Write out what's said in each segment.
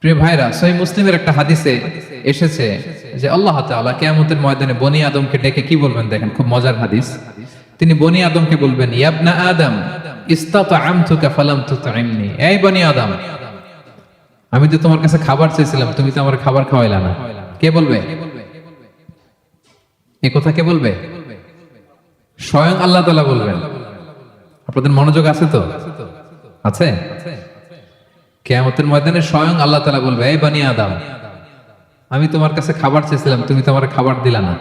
প্রিয় ভাইরা, সহিহ মুসলিমের একটা হাদিসে এসেছে যে আল্লাহ তাআলা কিয়ামতের ময়দানে বনি আদমকে ডেকে কি বলবেন, দেখেন খুব মজার হাদিস। তিনি বনি আদমকে বলবেন, ইয়া ইবনা আদম ইসতাতআমতুকা ফালাম তুতঈমনি। এই বনি আদম, আমি তো তোমার কাছে খাবার চেয়েছিলাম, তুমি তো আমার খাবার খাওয়াইলা না। কে বলবে এই কথা? কে বলবে? স্বয়ং আল্লাহ তাআলা বলবেন। আপনাদের মনোযোগ আছে তো? আছে? কিয়ামতের ময়দানে স্বয়ং আল্লাহ তাআলা বলবে, এই বনি আদম, আমি তোমার কাছে খাবার চেয়েছিলাম, তুমি তো আমার খাবার দিলা না।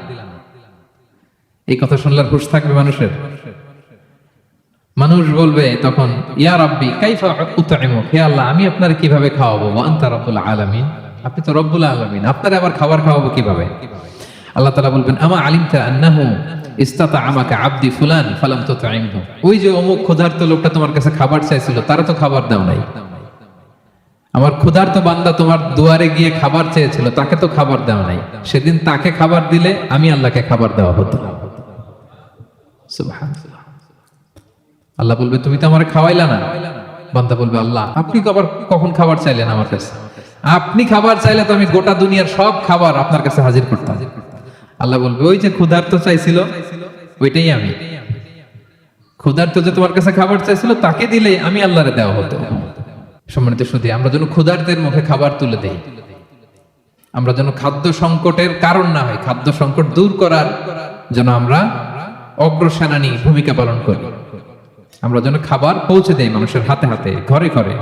এই কথা শুনলে হুঁশ থাকবে মানুষের? মানুষ বলবে তখন, ইয়া রাব্বি কাইফা উতঈমুক, হে আল্লাহ, আমি আপনার কিভাবে খাওয়াবো? ওয়া আনতা রাব্বুল আলামিন, আপনি তো রব্বুল আলামিন, আপনারে আবার খাবার খাওয়াবো কিভাবে? আল্লাহ তাআলা বলবেন, আমা আলিমতা আন্নাহু ইসতাতআমাকা আবদি ফুলান ফালাম তুতঈমহু। ওই যে অমুক ক্ষুধার্ত লোকটা তোমার কাছে খাবার চাইছিল, তারা তো খাবার দাও নাই। আমার ক্ষুধার্ত বান্দা তোমার দুয়ারে গিয়ে খাবার চেয়েছিল, তাকে তো খাবার দেওয়া নাই। সেদিন তাকে খাবার দিলে আমি আল্লাহকে খাবার দেওয়া হতো। সুবহানাল্লাহ। আল্লাহ বলবে, তুমি তো আমার খাওয়াইলা না। বান্দা বলবে, আল্লাহ, আপনি আবার কখন খাবার চাইলেন আমার কাছে? আপনি খাবার চাইলে তো আমি গোটা দুনিয়ার সব খাবার আপনার কাছে হাজির করতাম। আল্লাহ বলবে, ওই যে ক্ষুধার্ত চাইছিল, ওইটাই আমি। ক্ষুধার্ত যে তোমার কাছে খাবার চাইছিল, তাকে দিলে আমি আল্লাহরে দেওয়া হতো। সম্মানিত সুধী, আমরা যেন ক্ষুধার্তের মুখে খাবার তুলে দেই, আমরা যেন খাদ্য সংকটের কারণ না হয়, খাদ্য সংকট দূর করার যেন আমরা অগ্রসেনানী ভূমিকা পালন করি। আমরা যেন খাবার পৌঁছে দেই মানুষের হাতে হাতে, ঘরে ঘরে।